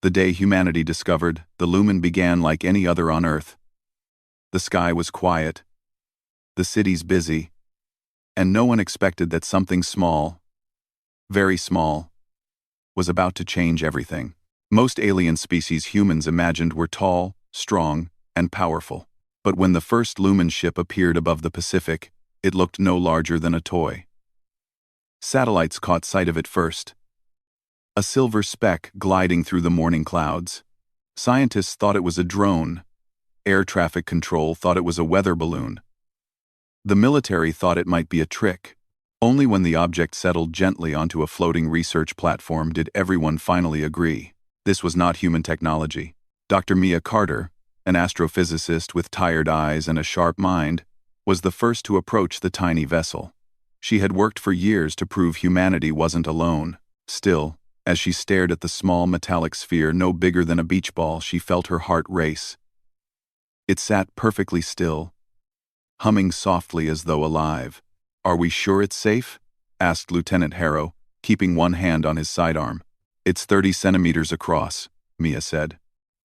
The day humanity discovered the Lumen began like any other on Earth. The sky was quiet, the cities busy, and no one expected that something small, very small, was about to change everything. Most alien species humans imagined were tall, strong, and powerful. But when the first Lumen ship appeared above the Pacific, it looked no larger than a toy. Satellites caught sight of it first. A silver speck gliding through the morning clouds. Scientists thought it was a drone. Air traffic control thought it was a weather balloon. The military thought it might be a trick. Only when the object settled gently onto a floating research platform did everyone finally agree. This was not human technology. Dr. Mia Carter, an astrophysicist with tired eyes and a sharp mind, was the first to approach the tiny vessel. She had worked for years to prove humanity wasn't alone. Still, as she stared at the small metallic sphere no bigger than a beach ball, she felt her heart race. It sat perfectly still, humming softly as though alive. "Are we sure it's safe?" asked Lieutenant Harrow, keeping one hand on his sidearm. "It's 30 centimeters across," Mia said.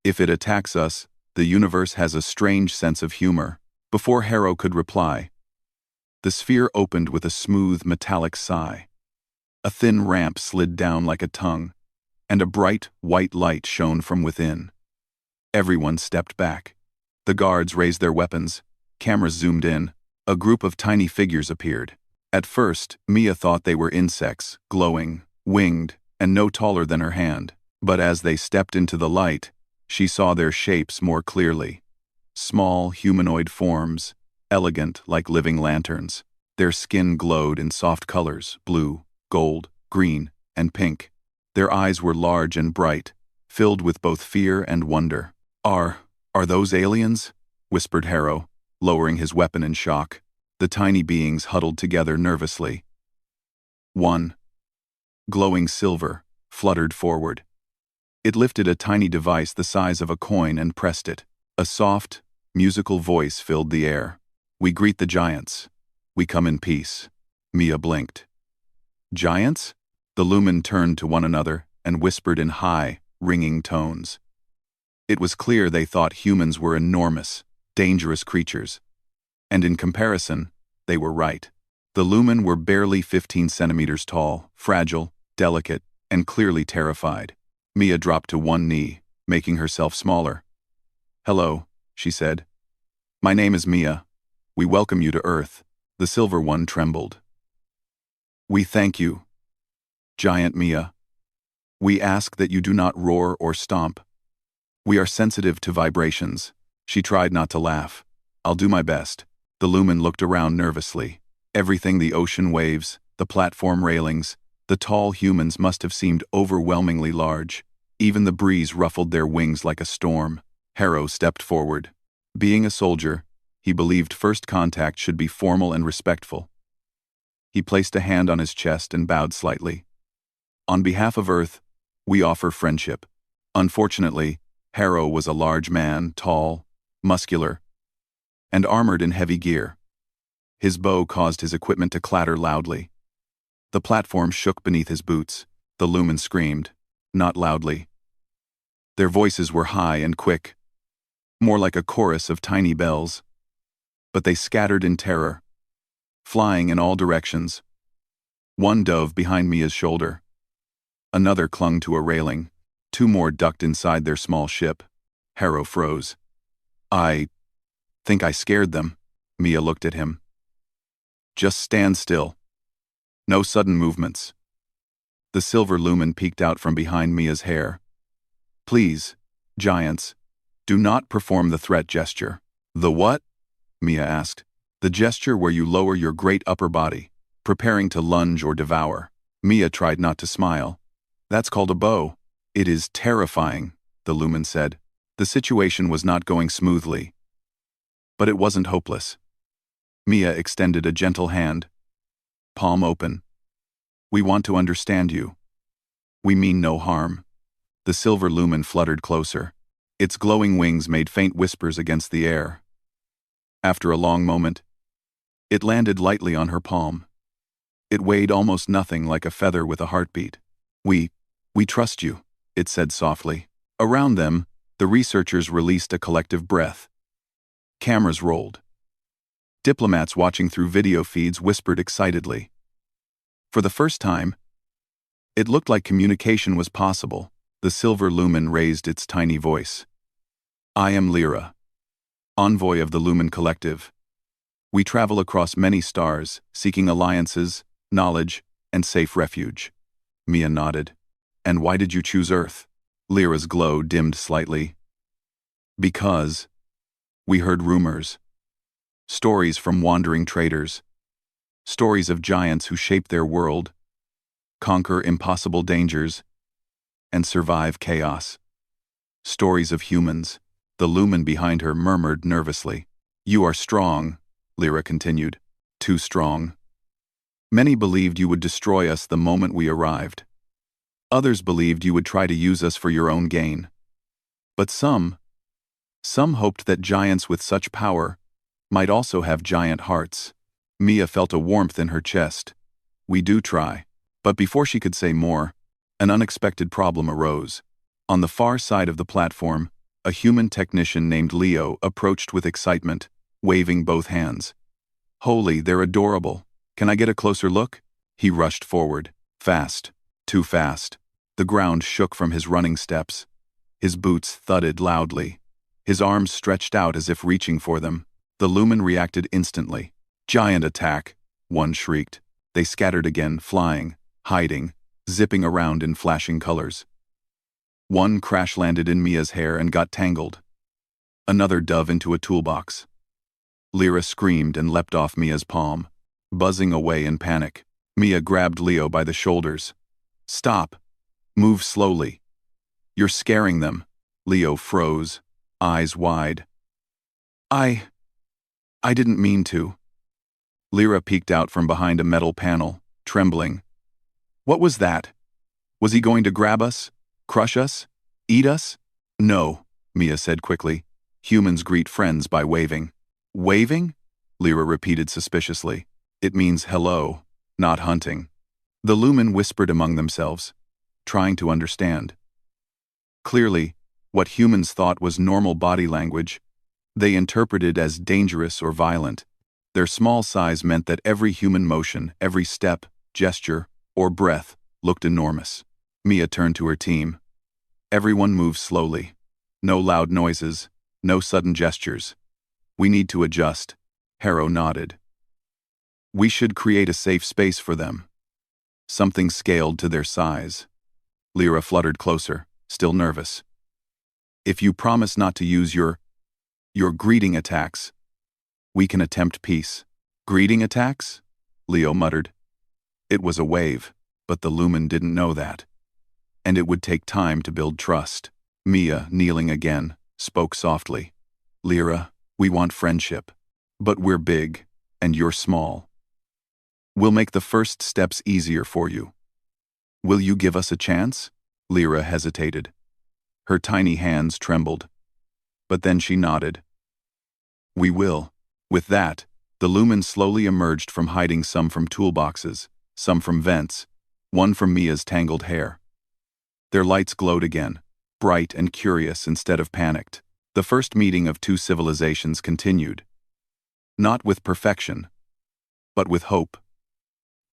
"If it attacks us, the universe has a strange sense of humor." Before Harrow could reply, the sphere opened with a smooth metallic sigh. A thin ramp slid down like a tongue, and a bright, white light shone from within. Everyone stepped back. The guards raised their weapons. Cameras zoomed in. A group of tiny figures appeared. At first, Mia thought they were insects, glowing, winged, and no taller than her hand. But as they stepped into the light, she saw their shapes more clearly. Small, humanoid forms, elegant like living lanterns. Their skin glowed in soft colors, blue, gold, green, and pink. Their eyes were large and bright, filled with both fear and wonder. Are those aliens?" whispered Harrow, lowering his weapon in shock. The tiny beings huddled together nervously. One, glowing silver, fluttered forward. It lifted a tiny device the size of a coin and pressed it. A soft, musical voice filled the air. "We greet the giants. We come in peace." Mia blinked. "Giants?" The Lumen turned to one another and whispered in high, ringing tones. It was clear they thought humans were enormous, dangerous creatures. And in comparison, they were right. The Lumen were barely 15 centimeters tall, fragile, delicate, and clearly terrified. Mia dropped to one knee, making herself smaller. "Hello," she said. "My name is Mia. We welcome you to Earth." The silver one trembled. "We thank you, Giant Mia. We ask that you do not roar or stomp. We are sensitive to vibrations." She tried not to laugh. "I'll do my best." The Lumen looked around nervously. Everything, the ocean waves, the platform railings, the tall humans must have seemed overwhelmingly large. Even the breeze ruffled their wings like a storm. Harrow stepped forward. Being a soldier, he believed first contact should be formal and respectful. He placed a hand on his chest and bowed slightly. "On behalf of Earth, we offer friendship." Unfortunately, Harrow was a large man, tall, muscular, and armored in heavy gear. His bow caused his equipment to clatter loudly. The platform shook beneath his boots. The Lumen screamed, not loudly. Their voices were high and quick, more like a chorus of tiny bells. But they scattered in terror, flying in all directions. One dove behind Mia's shoulder. Another clung to a railing. Two more ducked inside their small ship. Harrow froze. "I think I scared them." Mia looked at him. "Just stand still. No sudden movements." The silver Lumen peeked out from behind Mia's hair. "Please, giants, do not perform the threat gesture." "The what?" Mia asked. "The gesture where you lower your great upper body, preparing to lunge or devour." Mia tried not to smile. "That's called a bow." "It is terrifying," the Lumen said. The situation was not going smoothly. But it wasn't hopeless. Mia extended a gentle hand, palm open. "We want to understand you. We mean no harm." The silver Lumen fluttered closer. Its glowing wings made faint whispers against the air. After a long moment, it landed lightly on her palm. It weighed almost nothing, like a feather with a heartbeat. We trust you," it said softly. Around them, the researchers released a collective breath. Cameras rolled. Diplomats watching through video feeds whispered excitedly. For the first time, it looked like communication was possible. The silver lumen raised its tiny voice. I am Lyra, envoy of the Lumen Collective. We travel across many stars, seeking alliances, knowledge, and safe refuge. Mia nodded. And why did you choose Earth? Lyra's glow dimmed slightly. Because we heard rumors. Stories from wandering traders. Stories of giants who shape their world, conquer impossible dangers, and survive chaos. Stories of humans. The Lumen behind her murmured nervously. You are strong, Lyra continued. Too strong. Many believed you would destroy us the moment we arrived. Others believed you would try to use us for your own gain. But some hoped that giants with such power might also have giant hearts. Mia felt a warmth in her chest. We do try. But before she could say more, an unexpected problem arose. On the far side of the platform, a human technician named Leo approached with excitement, waving both hands. Holy, they're adorable. Can I get a closer look? He rushed forward. Fast. Too fast. The ground shook from his running steps. His boots thudded loudly. His arms stretched out as if reaching for them. The Lumen reacted instantly. Giant attack, one shrieked. They scattered again, flying, hiding, zipping around in flashing colors. One crash-landed in Mia's hair and got tangled. Another dove into a toolbox. Lyra screamed and leapt off Mia's palm, buzzing away in panic. Mia grabbed Leo by the shoulders. Stop. Move slowly. You're scaring them. Leo froze, eyes wide. I didn't mean to. Lyra peeked out from behind a metal panel, trembling. What was that? Was he going to grab us? Crush us? Eat us? No, Mia said quickly. Humans greet friends by waving. Waving? Lyra repeated suspiciously. It means hello, not hunting. The Lumen whispered among themselves, trying to understand. Clearly, what humans thought was normal body language, they interpreted as dangerous or violent. Their small size meant that every human motion, every step, gesture, or breath looked enormous. Mia turned to her team. Everyone moved slowly. No loud noises, no sudden gestures. We need to adjust. Harrow nodded. We should create a safe space for them. Something scaled to their size. Lyra fluttered closer, still nervous. If you promise not to use your greeting attacks, we can attempt peace. Greeting attacks? Leo muttered. It was a wave, but the Lumen didn't know that. And it would take time to build trust. Mia, kneeling again, spoke softly. Lyra, we want friendship. But we're big, and you're small. We'll make the first steps easier for you. Will you give us a chance? Lyra hesitated. Her tiny hands trembled. But then she nodded. We will. With that, the Lumen slowly emerged from hiding, some from toolboxes, some from vents, one from Mia's tangled hair. Their lights glowed again, bright and curious instead of panicked. The first meeting of two civilizations continued. Not with perfection, but with hope.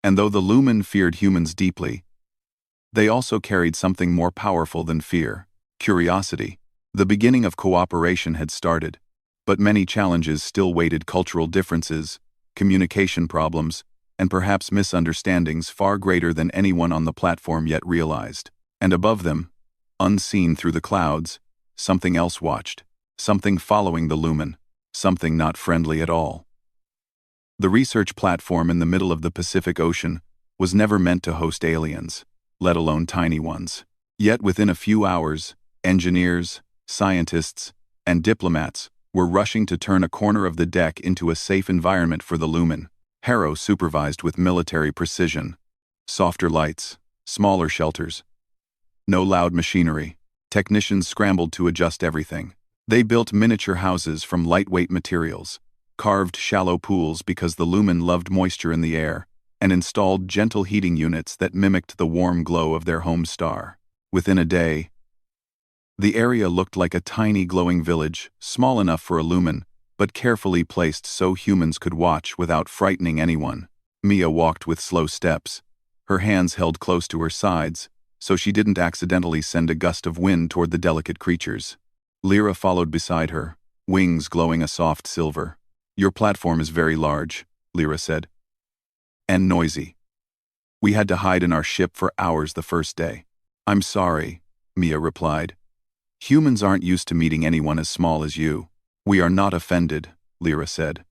And though the Lumen feared humans deeply, they also carried something more powerful than fear, curiosity. The beginning of cooperation had started, but many challenges still waited: cultural differences, communication problems, and perhaps misunderstandings far greater than anyone on the platform yet realized. And above them, unseen through the clouds, something else watched, something following the Lumen, something not friendly at all. The research platform in the middle of the Pacific Ocean was never meant to host aliens, let alone tiny ones. Yet within a few hours, engineers, scientists, and diplomats were rushing to turn a corner of the deck into a safe environment for the Lumen. Harrow supervised with military precision. Softer lights, smaller shelters. No loud machinery. Technicians scrambled to adjust everything. They built miniature houses from lightweight materials, carved shallow pools because the Lumen loved moisture in the air, and installed gentle heating units that mimicked the warm glow of their home star. Within a day, The area looked like a tiny glowing village, small enough for a lumen, but carefully placed so humans could watch without frightening anyone. Mia walked with slow steps, her hands held close to her sides, so she didn't accidentally send a gust of wind toward the delicate creatures. Lyra followed beside her, wings glowing a soft silver. "Your platform is very large," Lyra said. "And noisy. We had to hide in our ship for hours the first day." "I'm sorry," Mia replied. "Humans aren't used to meeting anyone as small as you." "We are not offended," Lyra said.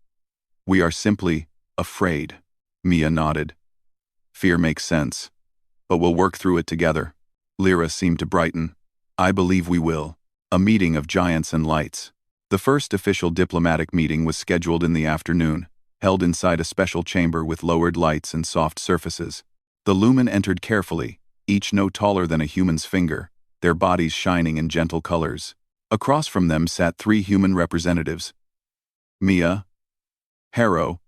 "We are simply afraid," Mia nodded. "Fear makes sense. But we'll work through it together." Lyra seemed to brighten. "I believe we will." A meeting of giants and lights. The first official diplomatic meeting was scheduled in the afternoon, held inside a special chamber with lowered lights and soft surfaces. The Lumen entered carefully, each no taller than a human's finger, their bodies shining in gentle colors. Across from them sat 3 human representatives: Mia, Harrow,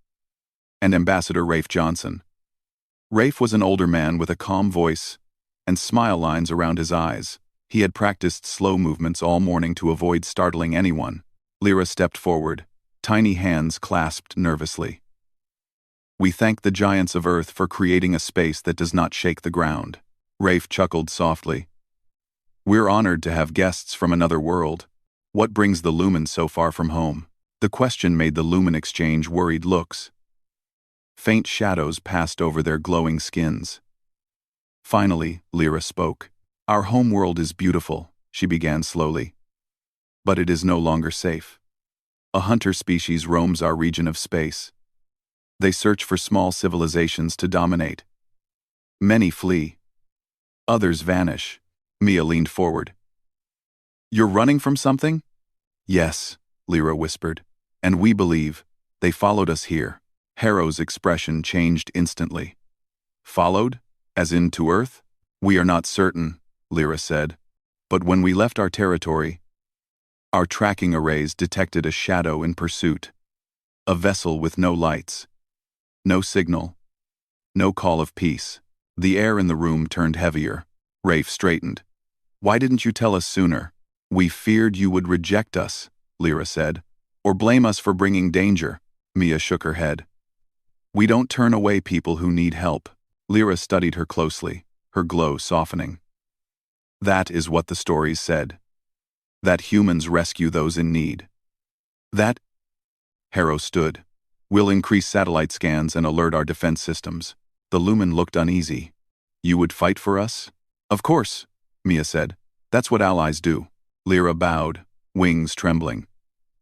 and Ambassador Rafe Johnson. Rafe was an older man with a calm voice and smile lines around his eyes. He had practiced slow movements all morning to avoid startling anyone. Lyra stepped forward, tiny hands clasped nervously. "We thank the giants of Earth for creating a space that does not shake the ground." Rafe chuckled softly. "We're honored to have guests from another world. What brings the Lumen so far from home?" The question made the Lumen exchange worried looks. Faint shadows passed over their glowing skins. Finally, Lyra spoke. "Our homeworld is beautiful," she began slowly. "But it is no longer safe. A hunter species roams our region of space. They search for small civilizations to dominate. Many flee. Others vanish." Mia leaned forward. "You're running from something?" "Yes," Lyra whispered. "And we believe they followed us here." Harrow's expression changed instantly. "Followed? As in to Earth?" "We are not certain," Lyra said. "But when we left our territory, our tracking arrays detected a shadow in pursuit. A vessel with no lights. No signal. No call of peace." The air in the room turned heavier. Rafe straightened. "Why didn't you tell us sooner?" "We feared you would reject us," Lyra said. "Or blame us for bringing danger." Mia shook her head. "We don't turn away people who need help." Lyra studied her closely, her glow softening. "That is what the stories said. That humans rescue those in need." "That?" Harrow stood. "We'll increase satellite scans and alert our defense systems." The Lumen looked uneasy. "You would fight for us?" "Of course," Mia said. "That's what allies do." Lyra bowed, wings trembling.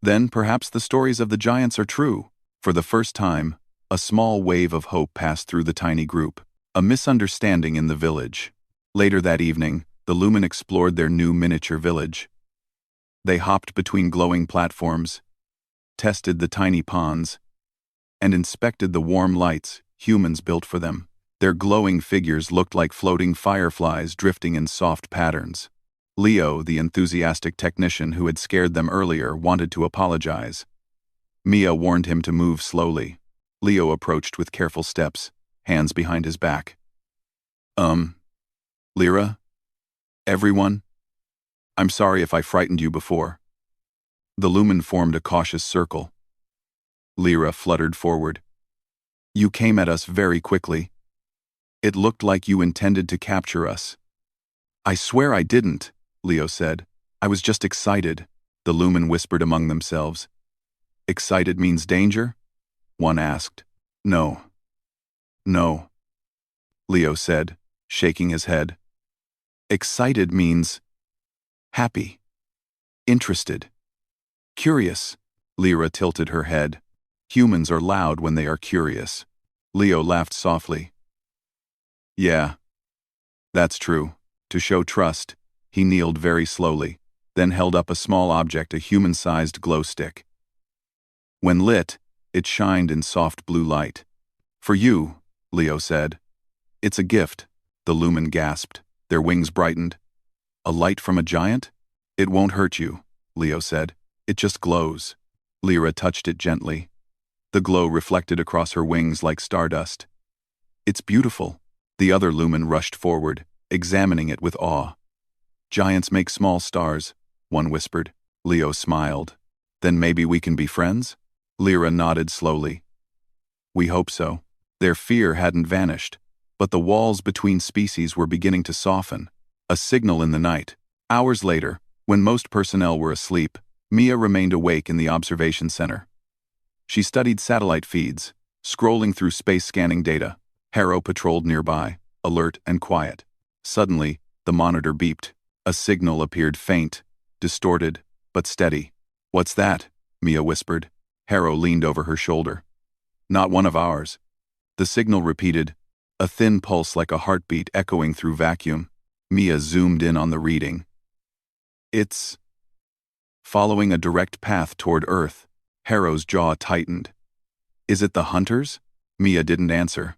"Then perhaps the stories of the giants are true." For the first time, a small wave of hope passed through the tiny group. A misunderstanding in the village. Later that evening, the Lumen explored their new miniature village. They hopped between glowing platforms, tested the tiny ponds, and inspected the warm lights humans built for them. Their glowing figures looked like floating fireflies drifting in soft patterns. Leo, the enthusiastic technician who had scared them earlier, wanted to apologize. Mia warned him to move slowly. Leo approached with careful steps, hands behind his back. Lyra? Everyone? I'm sorry if I frightened you before." The Lumen formed a cautious circle. Lyra fluttered forward. "You came at us very quickly. It looked like you intended to capture us." "I swear I didn't," Leo said. "I was just excited." The Lumen whispered among themselves. "Excited means danger?" one asked. No, Leo said, shaking his head. "Excited means happy, interested, curious." Lyra tilted her head. "Humans are loud when they are curious." Leo laughed softly. "Yeah, that's true." To show trust, he kneeled very slowly, then held up a small object, a human-sized glow stick. When lit, it shined in soft blue light. "For you," Leo said. "It's a gift." The Lumen gasped. Their wings brightened. "A light from a giant?" "It won't hurt you," Leo said. "It just glows." Lyra touched it gently. The glow reflected across her wings like stardust. "It's beautiful." The other Lumen rushed forward, examining it with awe. Giants make small stars, one whispered. Leo smiled. Then maybe we can be friends? Lyra nodded slowly. We hope so. Their fear hadn't vanished, but the walls between species were beginning to soften. A signal in the night. Hours later, when most personnel were asleep, Mia remained awake in the observation center. She studied satellite feeds, scrolling through space scanning data. Harrow patrolled nearby, alert and quiet. Suddenly, the monitor beeped. A signal appeared faint, distorted, but steady. What's that? Mia whispered. Harrow leaned over her shoulder. Not one of ours. The signal repeated, a thin pulse like a heartbeat echoing through vacuum. Mia zoomed in on the reading. It's following a direct path toward Earth. Harrow's jaw tightened. Is it the hunters? Mia didn't answer.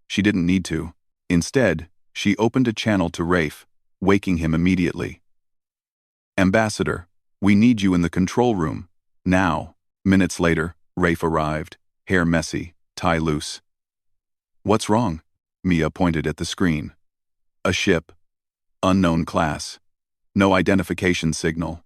She didn't need to. Instead, she opened a channel to Rafe, waking him immediately. Ambassador, we need you in the control room. Now. Minutes later, Rafe arrived, hair messy, tie loose. What's wrong? Mia pointed at the screen. A ship. Unknown class. No identification signal.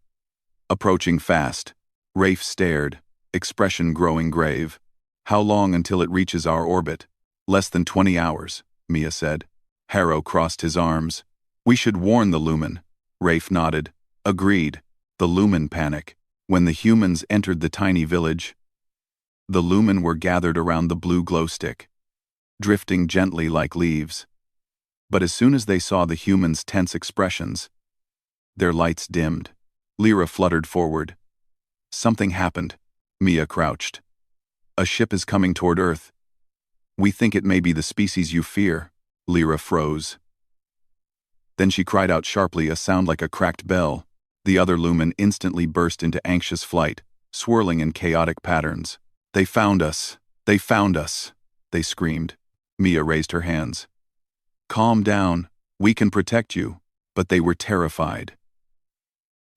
Approaching fast. Rafe stared, expression growing grave. How long until it reaches our orbit? Less than 20 hours, Mia said. Harrow crossed his arms. We should warn the Lumen. Rafe nodded. Agreed. The Lumen panic. When the humans entered the tiny village, the Lumen were gathered around the blue glow stick, drifting gently like leaves. But as soon as they saw the humans' tense expressions, their lights dimmed. Lyra fluttered forward. Something happened. Mia crouched. A ship is coming toward Earth. We think it may be the species you fear. Lyra froze. Then she cried out sharply, a sound like a cracked bell. The other Lumen instantly burst into anxious flight, swirling in chaotic patterns. They found us! They found us! They screamed. Mia raised her hands. Calm down. We can protect you. But they were terrified.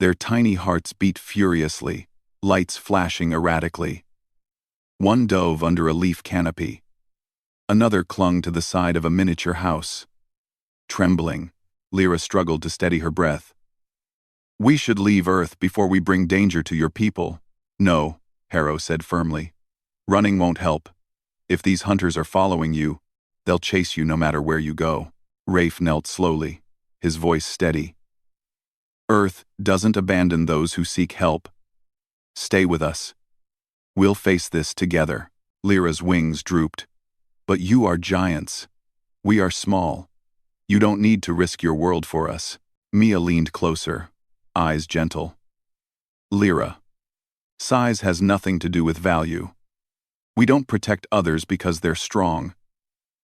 Their tiny hearts beat furiously, lights flashing erratically. One dove under a leaf canopy. Another clung to the side of a miniature house. Trembling, Lyra struggled to steady her breath. We should leave Earth before we bring danger to your people. No, Harrow said firmly. Running won't help. If these hunters are following you, they'll chase you no matter where you go. Rafe knelt slowly, his voice steady. Earth doesn't abandon those who seek help. Stay with us. We'll face this together. Lyra's wings drooped. But you are giants. We are small. You don't need to risk your world for us. Mia leaned closer, eyes gentle. Lyra. Size has nothing to do with value. We don't protect others because they're strong.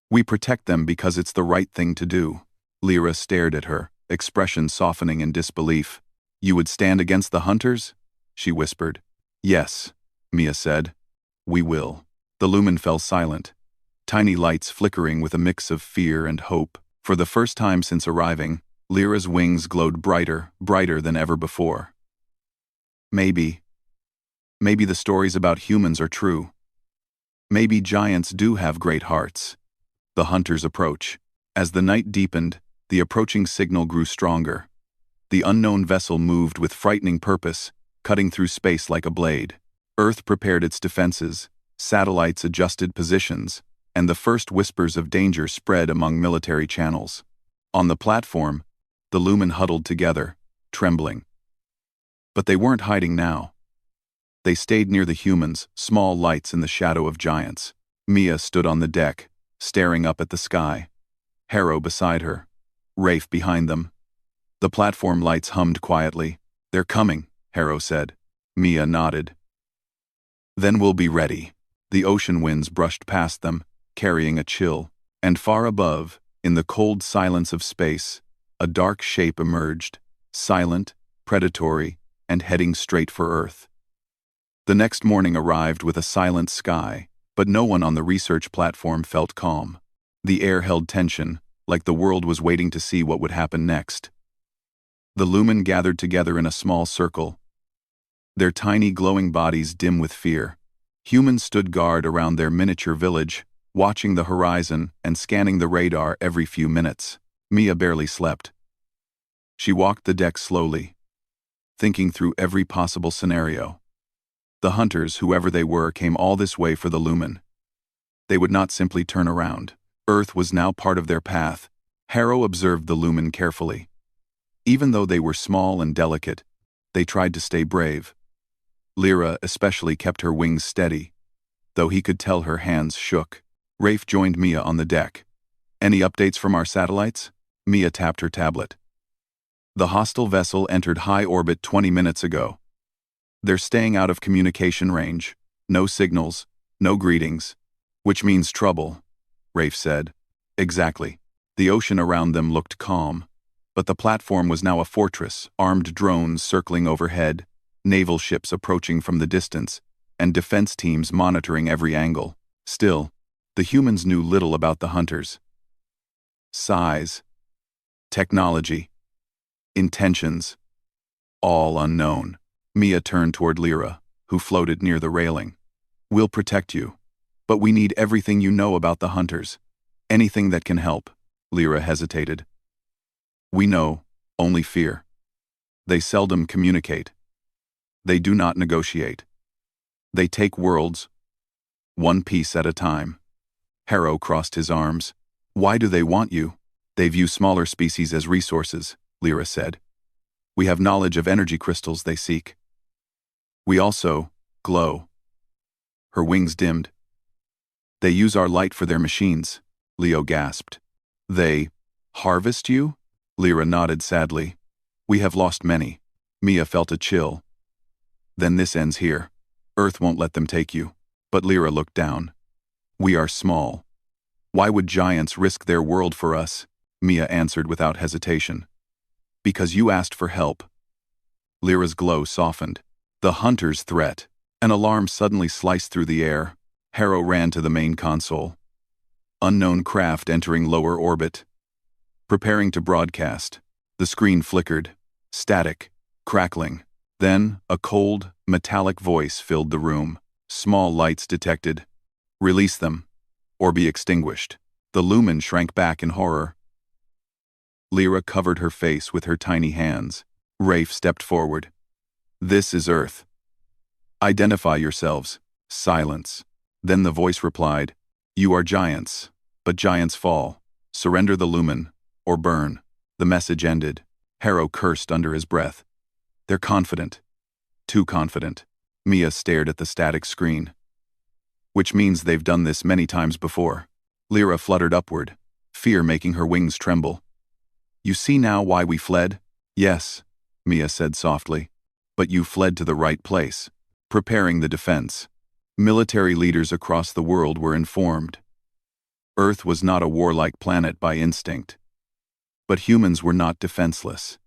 We protect them because it's the right thing to do. Lyra stared at her, expression softening in disbelief. You would stand against the hunters? She whispered. Yes, Mia said. We will. The Lumen fell silent, tiny lights flickering with a mix of fear and hope. For the first time since arriving, Lyra's wings glowed brighter than ever before. Maybe the stories about humans are true. Maybe giants do have great hearts. The hunters approach. As the night deepened, the approaching signal grew stronger. The unknown vessel moved with frightening purpose, cutting through space like a blade. Earth prepared its defenses, satellites adjusted positions, and the first whispers of danger spread among military channels. On the platform, the Lumen huddled together, trembling. But they weren't hiding now. They stayed near the humans, small lights in the shadow of giants. Mia stood on the deck, staring up at the sky. Harrow beside her. Rafe behind them. The platform lights hummed quietly. They're coming, Harrow said. Mia nodded. Then we'll be ready. The ocean winds brushed past them, carrying a chill. And far above, in the cold silence of space, a dark shape emerged, silent, predatory, and heading straight for Earth. The next morning arrived with a silent sky, but no one on the research platform felt calm. The air held tension, like the world was waiting to see what would happen next. The Lumen gathered together in a small circle, their tiny glowing bodies dim with fear. Humans stood guard around their miniature village, watching the horizon and scanning the radar every few minutes. Mia barely slept. She walked the deck slowly, thinking through every possible scenario. The hunters, whoever they were, came all this way for the Lumen. They would not simply turn around. Earth was now part of their path. Harrow observed the Lumen carefully. Even though they were small and delicate, they tried to stay brave. Lyra especially kept her wings steady, though he could tell her hands shook. Rafe joined Mia on the deck. "Any updates from our satellites?" Mia tapped her tablet. "The hostile vessel entered high orbit 20 minutes ago. They're staying out of communication range. No signals, no greetings. Which means trouble," Rafe said. "Exactly." The ocean around them looked calm, but the platform was now a fortress, armed drones circling overhead, naval ships approaching from the distance, and defense teams monitoring every angle. Still, the humans knew little about the hunters. Size, technology, intentions, all unknown. Mia turned toward Lyra, who floated near the railing. "We'll protect you, but we need everything you know about the hunters. Anything that can help." Lyra hesitated. "We know only fear. They seldom communicate. They do not negotiate. They take worlds, one piece at a time." Harrow crossed his arms. "Why do they want you?" "They view smaller species as resources," Lyra said. "We have knowledge of energy crystals they seek. We also glow." Her wings dimmed. "They use our light for their machines," Leo gasped. "They harvest you?" Lyra nodded sadly. "We have lost many." Mia felt a chill. "Then this ends here. Earth won't let them take you." But Lyra looked down. "We are small. Why would giants risk their world for us?" Mia answered without hesitation. "Because you asked for help." Lyra's glow softened. The hunter's threat. An alarm suddenly sliced through the air. Harrow ran to the main console. Unknown craft entering lower orbit. Preparing to broadcast. The screen flickered. Static. Crackling. Then, a cold, metallic voice filled the room. "Small lights detected. Release them, or be extinguished." The Lumen shrank back in horror. Lyra covered her face with her tiny hands. Rafe stepped forward. "This is Earth. Identify yourselves." Silence. Then the voice replied, "You are giants, but giants fall. Surrender the Lumen, or burn." The message ended. Harrow cursed under his breath. "They're confident. Too confident." Mia stared at the static screen. "Which means they've done this many times before." Lyra fluttered upward, fear making her wings tremble. "You see now why we fled?" "Yes," Mia said softly. "But you fled to the right place. Preparing the defense." Military leaders across the world were informed. Earth was not a warlike planet by instinct. But humans were not defenseless.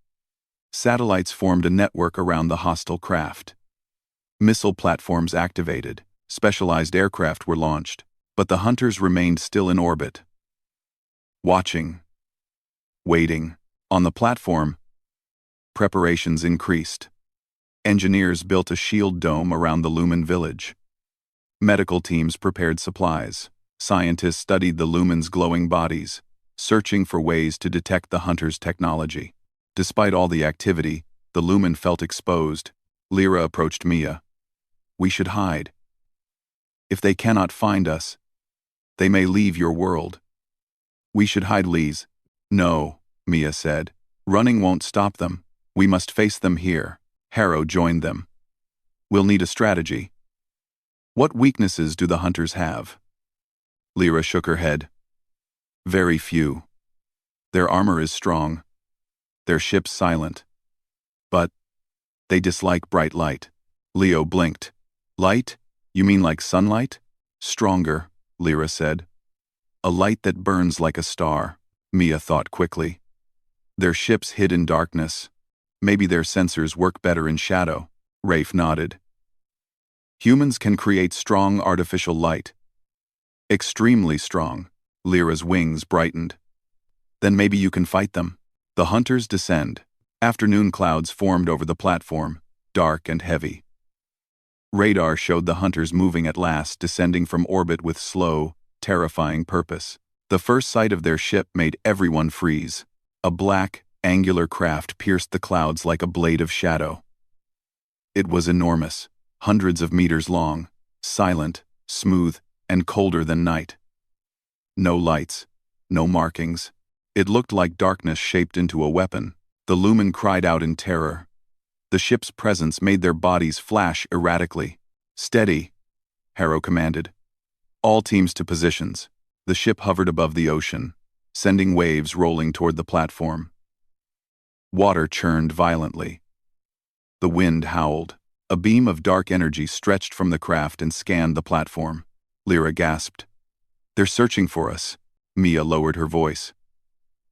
Satellites formed a network around the hostile craft. Missile platforms activated. Specialized aircraft were launched. But the hunters remained still in orbit. Watching. Waiting. On the platform, preparations increased. Engineers built a shield dome around the Lumen village. Medical teams prepared supplies. Scientists studied the Lumen's glowing bodies, searching for ways to detect the hunters' technology. Despite all the activity, the Lumen felt exposed. Lyra approached Mia. "We should hide. If they cannot find us, they may leave your world." "We should hide, Lise." "No," Mia said. "Running won't stop them. We must face them here." Harrow joined them. "We'll need a strategy." "What weaknesses do the hunters have?" Lyra shook her head. "Very few. Their armor is strong. Their ships silent. But they dislike bright light." Leo blinked. "Light? You mean like sunlight?" "Stronger," Lyra said. "A light that burns like a star." Mia thought quickly. "Their ships hid in darkness. Maybe their sensors work better in shadow." Rafe nodded. "Humans can create strong artificial light." "Extremely strong." Lyra's wings brightened. "Then maybe you can fight them." The hunters descend. Afternoon clouds formed over the platform, dark and heavy. Radar showed the hunters moving at last, descending from orbit with slow, terrifying purpose. The first sight of their ship made everyone freeze. A black, angular craft pierced the clouds like a blade of shadow. It was enormous, hundreds of meters long, silent, smooth, and colder than night. No lights, no markings. It looked like darkness shaped into a weapon. The Lumen cried out in terror. The ship's presence made their bodies flash erratically. "Steady," Harrow commanded. "All teams to positions." The ship hovered above the ocean, sending waves rolling toward the platform. Water churned violently. The wind howled. A beam of dark energy stretched from the craft and scanned the platform. Lyra gasped. "They're searching for us." Mia lowered her voice.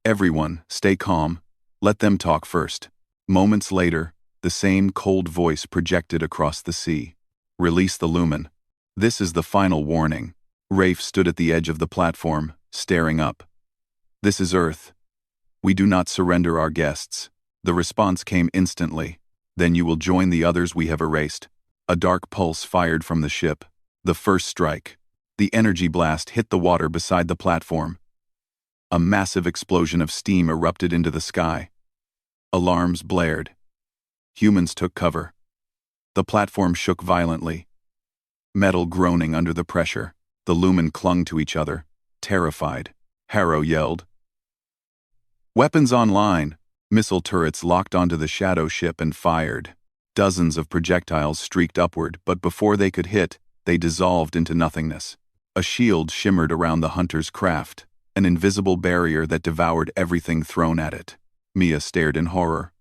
"Everyone, stay calm. Let them talk first." Moments later, the same cold voice projected across the sea. "Release the Lumen. This is the final warning." Rafe stood at the edge of the platform, staring up. "This is Earth. We do not surrender our guests." The response came instantly. "Then you will join the others we have erased." A dark pulse fired from the ship. The first strike. The energy blast hit the water beside the platform. A massive explosion of steam erupted into the sky. Alarms blared. Humans took cover. The platform shook violently, metal groaning under the pressure. The Lumen clung to each other, terrified. Harrow yelled. "Weapons online!" Missile turrets locked onto the shadow ship and fired. Dozens of projectiles streaked upward, but before they could hit, they dissolved into nothingness. A shield shimmered around the hunter's craft, an invisible barrier that devoured everything thrown at it. Mia stared in horror.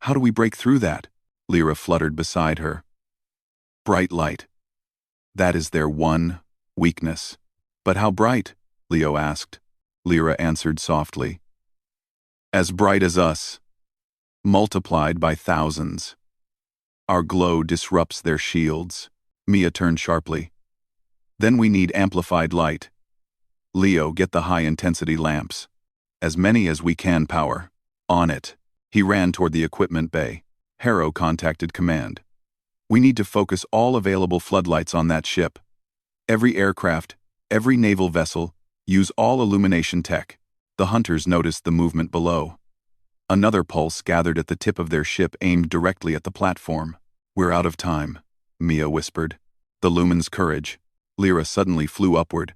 "How do we break through that?" Lyra fluttered beside her. "Bright light. That is their one weakness." "But how bright?" Leo asked. Lyra answered softly. "As bright as us, multiplied by thousands. Our glow disrupts their shields." Mia turned sharply. "Then we need amplified light. Leo, get the high-intensity lamps. As many as we can power. On it." He ran toward the equipment bay. Harrow contacted command. "We need to focus all available floodlights on that ship. Every aircraft, every naval vessel, use all illumination tech." The hunters noticed the movement below. Another pulse gathered at the tip of their ship aimed directly at the platform. "We're out of time," Mia whispered. The Lumen's courage. Lyra suddenly flew upward.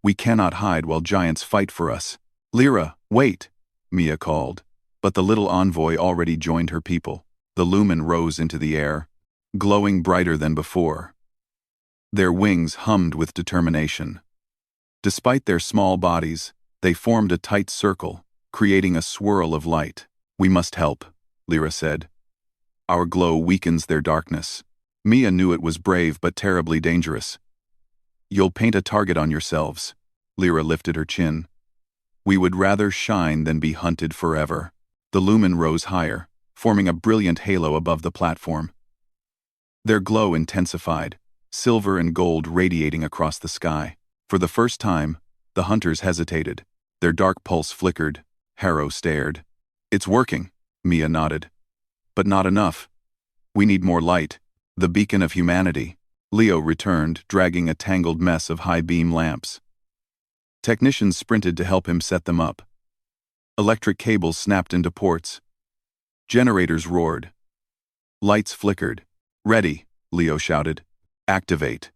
"We cannot hide while giants fight for us." "Lyra, wait!" Mia called. But the little envoy already joined her people. The Lumen rose into the air, glowing brighter than before. Their wings hummed with determination. Despite their small bodies, they formed a tight circle, creating a swirl of light. "We must help," Lyra said. "Our glow weakens their darkness." Mia knew it was brave but terribly dangerous. "You'll paint a target on yourselves." Lyra lifted her chin. "We would rather shine than be hunted forever." The Lumen rose higher, forming a brilliant halo above the platform. Their glow intensified, silver and gold radiating across the sky. For the first time, the hunters hesitated. Their dark pulse flickered. Harrow stared. "It's working," Mia nodded. "But not enough. We need more light." "The beacon of humanity." Leo returned, dragging a tangled mess of high-beam lamps. Technicians sprinted to help him set them up. Electric cables snapped into ports. Generators roared. Lights flickered. "Ready," Leo shouted. "Activate,"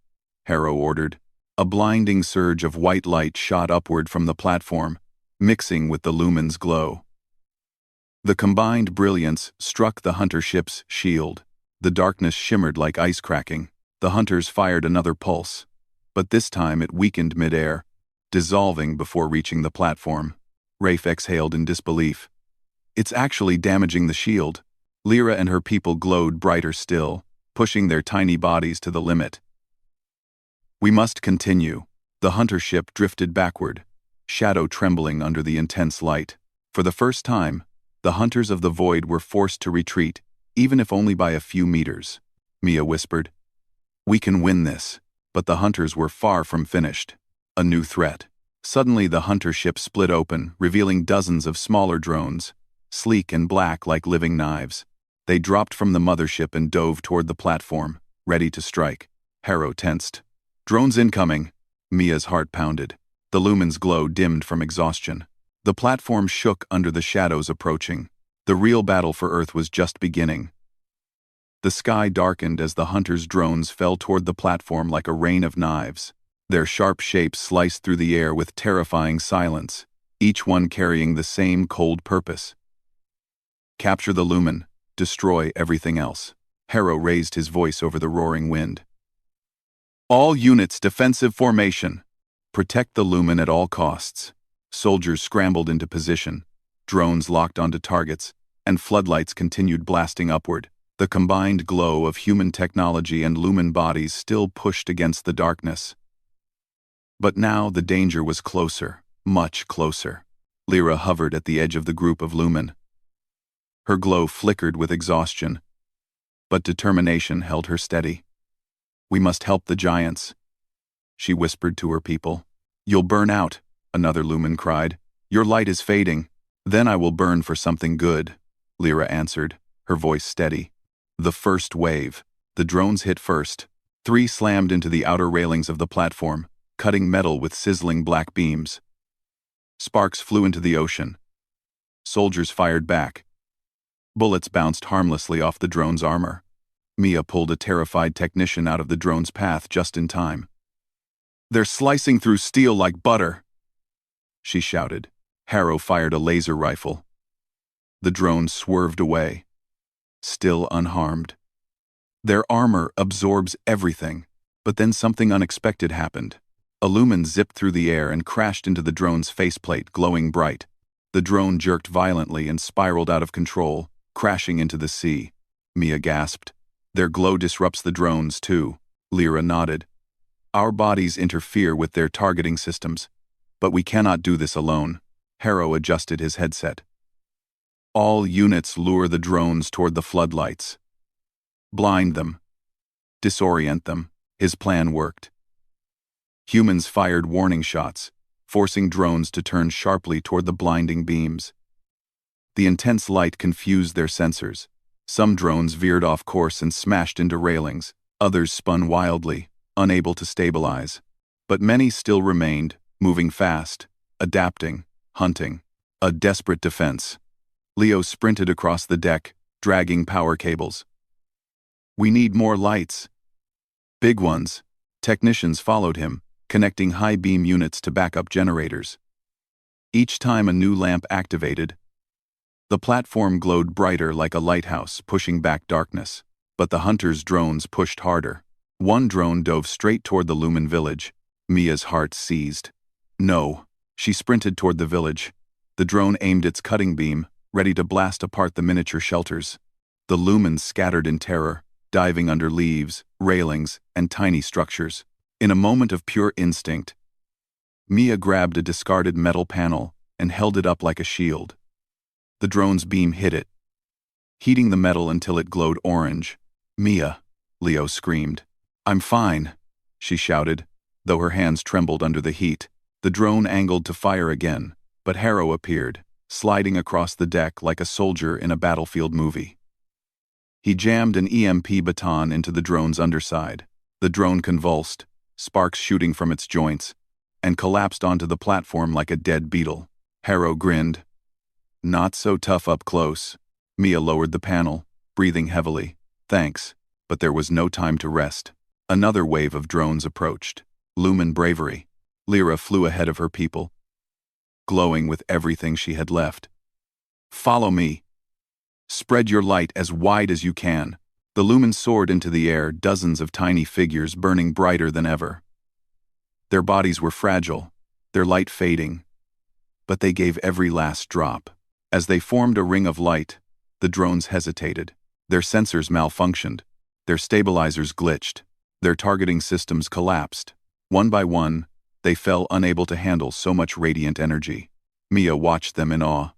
Harrow ordered. A blinding surge of white light shot upward from the platform, mixing with the Lumen's glow. The combined brilliance struck the hunter ship's shield. The darkness shimmered like ice cracking. The hunters fired another pulse, but this time it weakened mid-air, dissolving before reaching the platform. Rafe exhaled in disbelief. "It's actually damaging the shield." Lyra and her people glowed brighter still, pushing their tiny bodies to the limit. "We must continue." The hunter ship drifted backward, shadow trembling under the intense light. For the first time, the hunters of the void were forced to retreat, even if only by a few meters. Mia whispered. "We can win this." But the hunters were far from finished. A new threat. Suddenly the hunter ship split open, revealing dozens of smaller drones, sleek and black like living knives. They dropped from the mothership and dove toward the platform, ready to strike. Harrow tensed. "Drones incoming." Mia's heart pounded. The Lumen's glow dimmed from exhaustion. The platform shook under the shadows approaching. The real battle for Earth was just beginning. The sky darkened as the hunters' drones fell toward the platform like a rain of knives. Their sharp shapes sliced through the air with terrifying silence, each one carrying the same cold purpose. Capture the Lumen, destroy everything else. Harrow raised his voice over the roaring wind. All units defensive formation. Protect the Lumen at all costs. Soldiers scrambled into position, drones locked onto targets, and floodlights continued blasting upward. The combined glow of human technology and Lumen bodies still pushed against the darkness. But now the danger was closer, much closer. Lyra hovered at the edge of the group of Lumen. Her glow flickered with exhaustion, but determination held her steady. We must help the giants, she whispered to her people. You'll burn out, another Lumen cried. Your light is fading. Then I will burn for something good, Lyra answered, her voice steady. The first wave. The drones hit first. 3 slammed into the outer railings of the platform, cutting metal with sizzling black beams. Sparks flew into the ocean. Soldiers fired back. Bullets bounced harmlessly off the drone's armor. Mia pulled a terrified technician out of the drone's path just in time. They're slicing through steel like butter, she shouted. Harrow fired a laser rifle. The drone swerved away, still unharmed. Their armor absorbs everything, but then something unexpected happened. A Lumen zipped through the air and crashed into the drone's faceplate, glowing bright. The drone jerked violently and spiraled out of control, crashing into the sea. Mia gasped. Their glow disrupts the drones, too. Lyra nodded. Our bodies interfere with their targeting systems, but we cannot do this alone. Harrow adjusted his headset. All units lure the drones toward the floodlights. Blind them. Disorient them. His plan worked. Humans fired warning shots, forcing drones to turn sharply toward the blinding beams. The intense light confused their sensors. Some drones veered off course and smashed into railings. Others spun wildly, unable to stabilize. But many still remained, moving fast, adapting, hunting. A desperate defense. Leo sprinted across the deck, dragging power cables. We need more lights. Big ones. Technicians followed him, connecting high-beam units to backup generators. Each time a new lamp activated, the platform glowed brighter like a lighthouse, pushing back darkness. But the hunters' drones pushed harder. One drone dove straight toward the Lumen village. Mia's heart seized. No. She sprinted toward the village. The drone aimed its cutting beam, ready to blast apart the miniature shelters. The Lumens scattered in terror, diving under leaves, railings, and tiny structures. In a moment of pure instinct, Mia grabbed a discarded metal panel and held it up like a shield. The drone's beam hit it, heating the metal until it glowed orange. Mia, Leo screamed. I'm fine, she shouted, though her hands trembled under the heat. The drone angled to fire again, but Harrow appeared, sliding across the deck like a soldier in a battlefield movie. He jammed an EMP baton into the drone's underside. The drone convulsed, sparks shooting from its joints, and collapsed onto the platform like a dead beetle. Harrow grinned. Not so tough up close. Mia lowered the panel, breathing heavily. Thanks, but there was no time to rest. Another wave of drones approached. Lumen bravery. Lyra flew ahead of her people, glowing with everything she had left. Follow me. Spread your light as wide as you can. The Lumen soared into the air, dozens of tiny figures burning brighter than ever. Their bodies were fragile, their light fading, but they gave every last drop. As they formed a ring of light, the drones hesitated. Their sensors malfunctioned, their stabilizers glitched, their targeting systems collapsed. One by one, they fell, unable to handle so much radiant energy. Mia watched them in awe.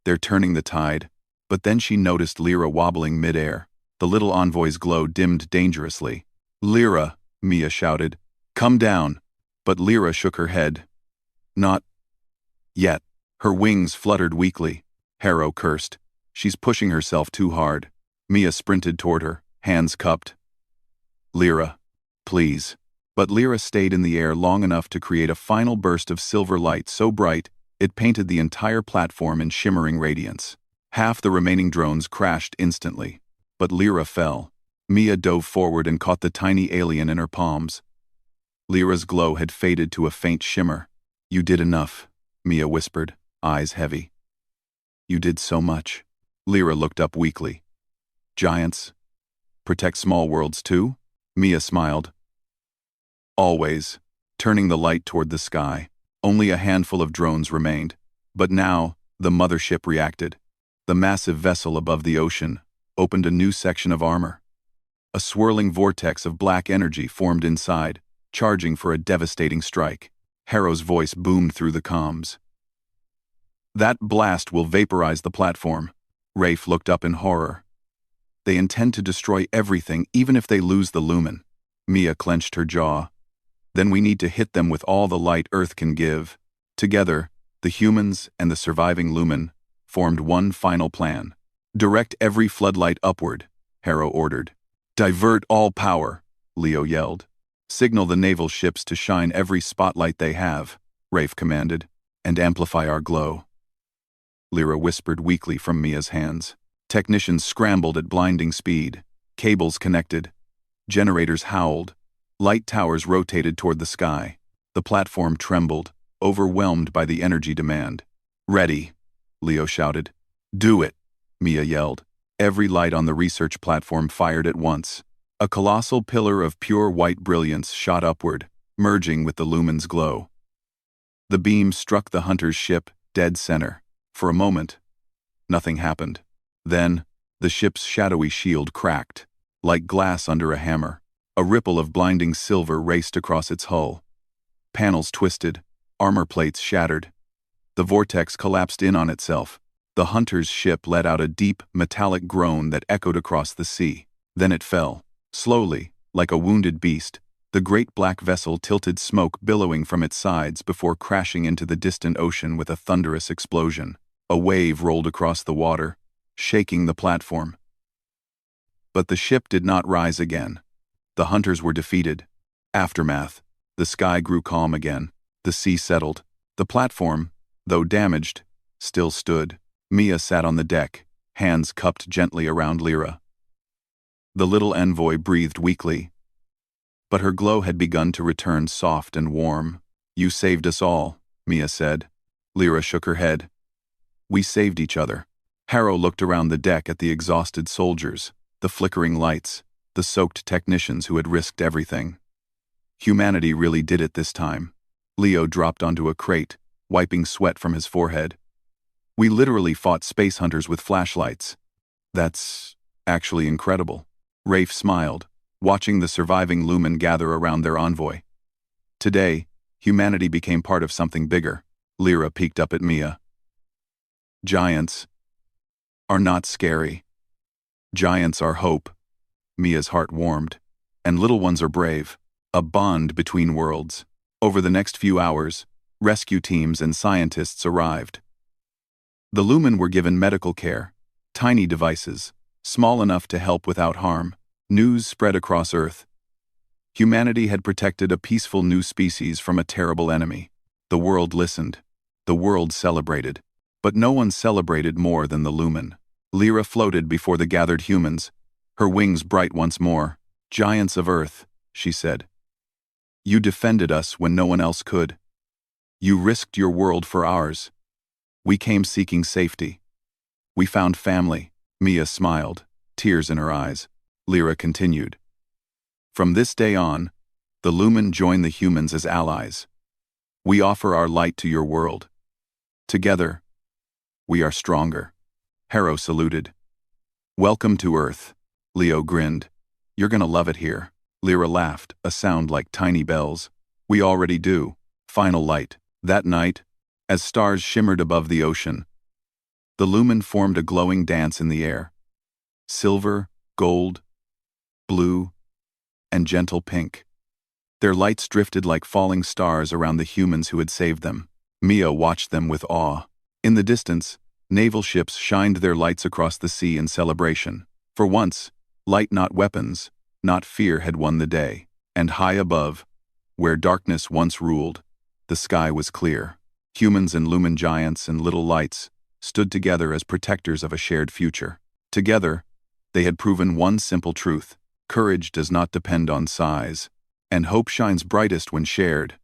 They're turning the tide, but then she noticed Lyra wobbling midair. The little envoy's glow dimmed dangerously. Lyra, Mia shouted. Come down. But Lyra shook her head. Not yet. Her wings fluttered weakly. Harrow cursed. She's pushing herself too hard. Mia sprinted toward her, hands cupped. Lyra, please. But Lyra stayed in the air long enough to create a final burst of silver light so bright It painted the entire platform in shimmering radiance. Half the remaining drones crashed instantly, but Lyra fell. Mia dove forward and caught the tiny alien in her palms. Lyra's glow had faded to a faint shimmer. "You did enough," Mia whispered, eyes heavy. "You did so much." Lyra looked up weakly. "Giants protect small worlds too?" Mia smiled. "Always," turning the light toward the sky. Only a handful of drones remained. But now, the mothership reacted. The massive vessel above the ocean opened a new section of armor. A swirling vortex of black energy formed inside, charging for a devastating strike. Harrow's voice boomed through the comms. "That blast will vaporize the platform." Rafe looked up in horror. "They intend to destroy everything, even if they lose the Lumen." Mia clenched her jaw. "Then we need to hit them with all the light Earth can give." Together, the humans and the surviving Lumen formed one final plan. "Direct every floodlight upward," Harrow ordered. "Divert all power," Leo yelled. "Signal the naval ships to shine every spotlight they have," Rafe commanded, "and amplify our glow." Lyra whispered weakly from Mia's hands. Technicians scrambled at blinding speed. Cables connected. Generators howled. Light towers rotated toward the sky. The platform trembled, overwhelmed by the energy demand. "Ready," Leo shouted. "Do it," Mia yelled. Every light on the research platform fired at once. A colossal pillar of pure white brilliance shot upward, merging with the Lumen's glow. The beam struck the hunter's ship dead center. For a moment, nothing happened. Then, the ship's shadowy shield cracked, like glass under a hammer. A ripple of blinding silver raced across its hull. Panels twisted, armor plates shattered. The vortex collapsed in on itself. The hunter's ship let out a deep, metallic groan that echoed across the sea. Then it fell. Slowly, like a wounded beast, the great black vessel tilted, smoke billowing from its sides before crashing into the distant ocean with a thunderous explosion. A wave rolled across the water, shaking the platform. But the ship did not rise again. The hunters were defeated. Aftermath. The sky grew calm again. The sea settled. The platform, though damaged, still stood. Mia sat on the deck, hands cupped gently around Lyra. The little envoy breathed weakly, but her glow had begun to return soft and warm. "You saved us all," Mia said. Lyra shook her head. "We saved each other." Harrow looked around the deck at the exhausted soldiers, the flickering lights, the soaked technicians who had risked everything. Humanity really did it this time. Leo dropped onto a crate, wiping sweat from his forehead. "We literally fought space hunters with flashlights." "That's actually incredible." Rafe smiled, watching the surviving Lumen gather around their envoy. "Today, humanity became part of something bigger." Lyra peeked up at Mia. "Giants are not scary. Giants are hope." Mia's heart warmed. "And little ones are brave." A bond between worlds. Over the next few hours, rescue teams and scientists arrived. The Lumen were given medical care, tiny devices, small enough to help without harm. News spread across Earth. Humanity had protected a peaceful new species from a terrible enemy. The world listened. The world celebrated. But no one celebrated more than the Lumen. Lyra floated before the gathered humans, her wings bright once more. "Giants of Earth," she said. "You defended us when no one else could. You risked your world for ours. We came seeking safety. We found family." Mia smiled, tears in her eyes. Lyra continued. "From this day on, the Lumen join the humans as allies. We offer our light to your world. Together, we are stronger." Harrow saluted. "Welcome to Earth." Leo grinned. "You're gonna love it here." Lyra laughed, a sound like tiny bells. "We already do." Final light. That night, as stars shimmered above the ocean, the Lumen formed a glowing dance in the air. Silver, gold, blue, and gentle pink. Their lights drifted like falling stars around the humans who had saved them. Mia watched them with awe. In the distance, naval ships shined their lights across the sea in celebration. For once, light, not weapons, not fear, had won the day. And high above, where darkness once ruled, the sky was clear. Humans and Lumen giants and little lights stood together as protectors of a shared future. Together, they had proven one simple truth: courage does not depend on size, and hope shines brightest when shared.